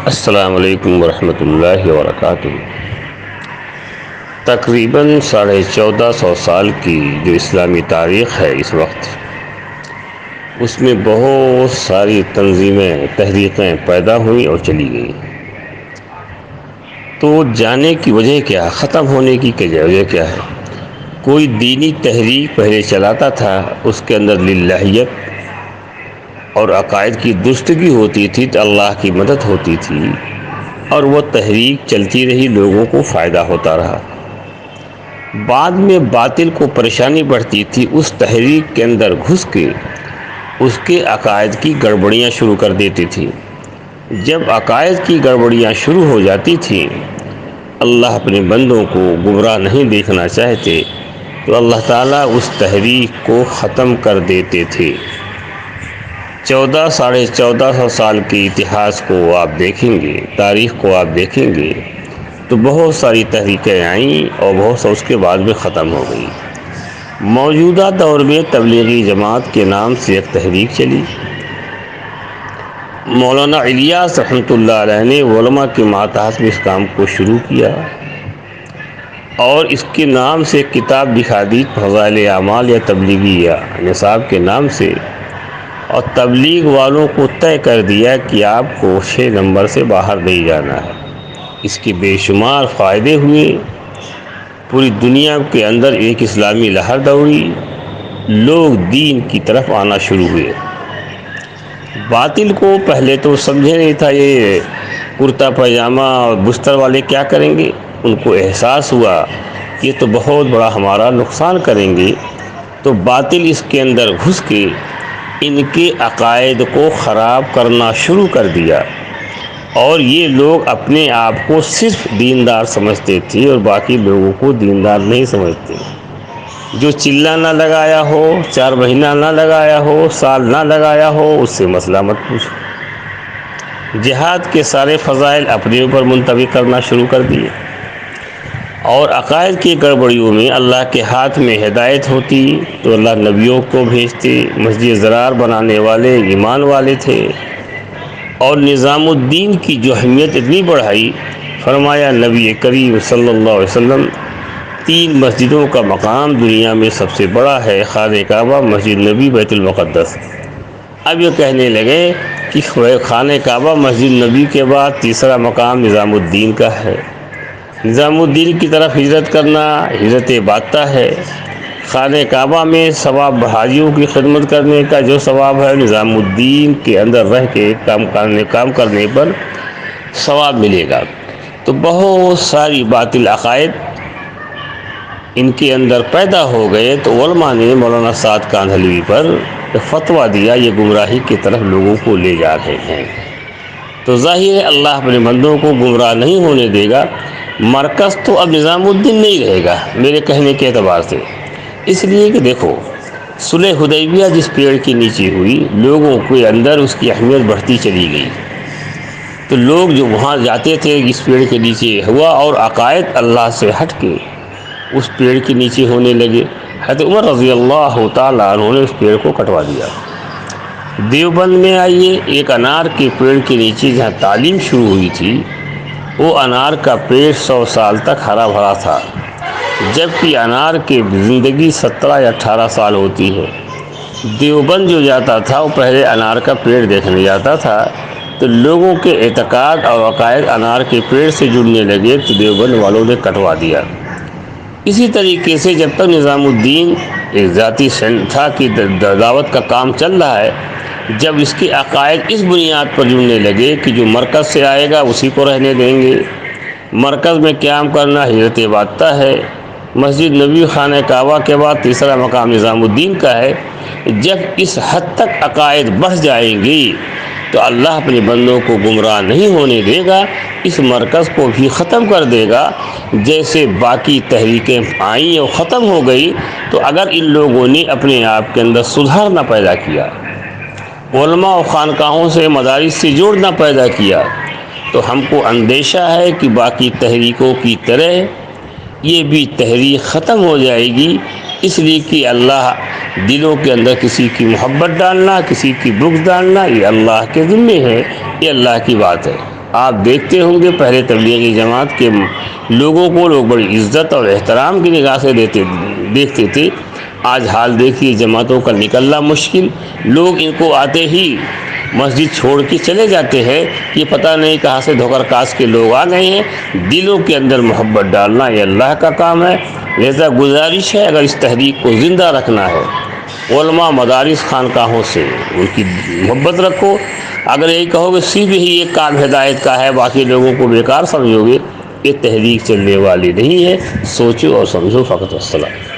السلام علیکم ورحمۃ اللہ وبرکاتہ۔ تقریباً 1450 سال کی جو اسلامی تاریخ ہے اس وقت، اس میں بہت ساری تنظیمیں، تحریکیں پیدا ہوئیں اور چلی گئیں۔ تو جانے کی وجہ کیا، ختم ہونے کی وجہ کیا ہے؟ کوئی دینی تحریک پہلے چلاتا تھا، اس کے اندر للہیت اور عقائد کی درستگی ہوتی تھی تو اللہ کی مدد ہوتی تھی، اور وہ تحریک چلتی رہی، لوگوں کو فائدہ ہوتا رہا۔ بعد میں باطل کو پریشانی بڑھتی تھی، اس تحریک کے اندر گھس کے اس کے عقائد کی گڑبڑیاں شروع کر دیتی تھی۔ جب عقائد کی گڑبڑیاں شروع ہو جاتی تھیں، اللہ اپنے بندوں کو گمراہ نہیں دیکھنا چاہتے، تو اللہ تعالیٰ اس تحریک کو ختم کر دیتے تھے۔ 1450 سال کے اتہاس کو آپ دیکھیں گے، تاریخ کو آپ دیکھیں گے تو بہت ساری تحریکیں آئیں اور بہت سا اس کے بعد میں ختم ہو گئی۔ موجودہ دور میں تبلیغی جماعت کے نام سے ایک تحریک چلی۔ مولانا الیاس رحمۃ اللہ علیہ نے علماء کے ماتحت میں اس کام کو شروع کیا، اور اس کے نام سے کتاب دکھا دی، فضائل اعمال یا تبلیغی یا نصاب کے نام سے، اور تبلیغ والوں کو طے کر دیا کہ آپ کو 6 نمبر سے باہر نہیں جانا ہے۔ اس کے بے شمار فائدے ہوئے، پوری دنیا کے اندر ایک اسلامی لہر دوڑی، لوگ دین کی طرف آنا شروع ہوئے۔ باطل کو پہلے تو سمجھے نہیں تھا، یہ کرتا پائجامہ اور بستر والے کیا کریں گے۔ ان کو احساس ہوا کہ یہ تو بہت بڑا ہمارا نقصان کریں گے، تو باطل اس کے اندر گھس کے ان کے عقائد کو خراب کرنا شروع کر دیا، اور یہ لوگ اپنے آپ کو صرف دیندار سمجھتے تھے اور باقی لوگوں کو دیندار نہیں سمجھتے۔ جو چلہ نہ لگایا ہو، 4 مہینہ نہ لگایا ہو، سال نہ لگایا ہو، اس سے مسئلہ مت پوچھو۔ جہاد کے سارے فضائل اپنے اوپر منطبق کرنا شروع کر دیے، اور عقائد کی گڑبڑیوں میں اللہ کے ہاتھ میں ہدایت ہوتی تو اللہ نبیوں کو بھیجتے۔ مسجد زرار بنانے والے ایمان والے تھے، اور نظام الدین کی جو اہمیت اتنی بڑھائی، فرمایا نبی کریم صلی اللہ علیہ وسلم 3 مسجدوں کا مقام دنیا میں سب سے بڑا ہے، خانہ کعبہ، مسجد نبی، بیت المقدس۔ اب یہ کہنے لگے کہ خانہ کعبہ، مسجد نبی کے بعد تیسرا مقام نظام الدین کا ہے۔ نظام الدین کی طرف ہجرت کرنا ہجرت باطہ ہے۔ خانہ کعبہ میں ثواب، حاجیوں کی خدمت کرنے کا جو ثواب ہے، نظام الدین کے اندر رہ کے کام کرنے پر ثواب ملے گا۔ تو بہت ساری باطل عقائد ان کے اندر پیدا ہو گئے، تو علماء نے مولانا سعد کاندھلوی پر فتویٰ دیا، یہ گمراہی کی طرف لوگوں کو لے جا رہے ہیں۔ تو ظاہر ہے اللہ اپنے بندوں کو گمراہ نہیں ہونے دے گا۔ مرکز تو اب نظام الدین نہیں رہے گا میرے کہنے کے اعتبار سے، اس لیے کہ دیکھو صلح حدیبیہ جس پیڑ کے نیچے ہوئی، لوگوں کے اندر اس کی اہمیت بڑھتی چلی گئی، تو لوگ جو وہاں جاتے تھے اس پیڑ کے نیچے ہوا، اور عقائد اللہ سے ہٹ کے اس پیڑ کے نیچے ہونے لگے۔ حضرت عمر رضی اللہ تعالیٰ عنہ نے اس پیڑ کو کٹوا دیا۔ دیوبند میں آئیے، ایک انار کے پیڑ کے نیچے جہاں تعلیم شروع ہوئی تھی، وہ انار کا پیڑ 100 سال تک ہرا بھرا تھا، جبکہ انار کی زندگی 17 یا 18 سال ہوتی ہے۔ دیوبند جو جاتا تھا وہ پہلے انار کا پیڑ دیکھنے جاتا تھا، تو لوگوں کے اعتقاد اور عقائد انار کے پیڑ سے جڑنے لگے، تو دیوبند والوں نے کٹوا دیا۔ اسی طریقے سے جب تک نظام الدین ایک ذاتی تھا کہ دعوت کا کام چل رہا ہے، جب اس کے عقائد اس بنیاد پر جڑنے لگے کہ جو مرکز سے آئے گا اسی کو رہنے دیں گے، مرکز میں قیام کرنا ہجرت باطہ ہے، مسجد نبی خانہ کعبہ کے بعد تیسرا مقام نظام الدین کا ہے، جب اس حد تک عقائد بڑھ جائیں گی تو اللہ اپنے بندوں کو گمراہ نہیں ہونے دے گا، اس مرکز کو بھی ختم کر دے گا۔ جیسے باقی تحریکیں آئیں اور ختم ہو گئی، تو اگر ان لوگوں نے اپنے آپ کے اندر سدھار نہ پیدا کیا، علماء و خانقاہوں سے، مدارس سے جوڑنا پیدا کیا، تو ہم کو اندیشہ ہے کہ باقی تحریکوں کی طرح یہ بھی تحریک ختم ہو جائے گی، اس لیے کہ اللہ دلوں کے اندر کسی کی محبت ڈالنا، کسی کی بغض ڈالنا، یہ اللہ کے ذمے ہے، یہ اللہ کی بات ہے۔ آپ دیکھتے ہوں گے پہلے تبلیغی جماعت کے لوگوں کو لوگ بڑی عزت اور احترام کی نگاہ سے دیکھتے تھے. آج حال دیکھیے جماعتوں کا نکلنا مشکل. لوگ ان کو آتے ہی مسجد چھوڑ کے چلے جاتے ہیں. یہ پتہ نہیں کہاں سے دھوکر کاس کے لوگ آ گئے ہیں. دلوں کے اندر محبت ڈالنا یہ اللہ کا کام ہے. لہذا گزارش ہے اگر اس تحریک کو زندہ رکھنا ہے علماء مدارس خانقاہوں سے ان کی محبت رکھو. اگر یہی کہو کہ صرف ہی ایک کام ہدایت کا ہے باقی لوگوں کو بیکار سمجھو گے یہ تحریک چلنے والی نہیں ہے. سوچو اور سمجھو. فقط والسلام.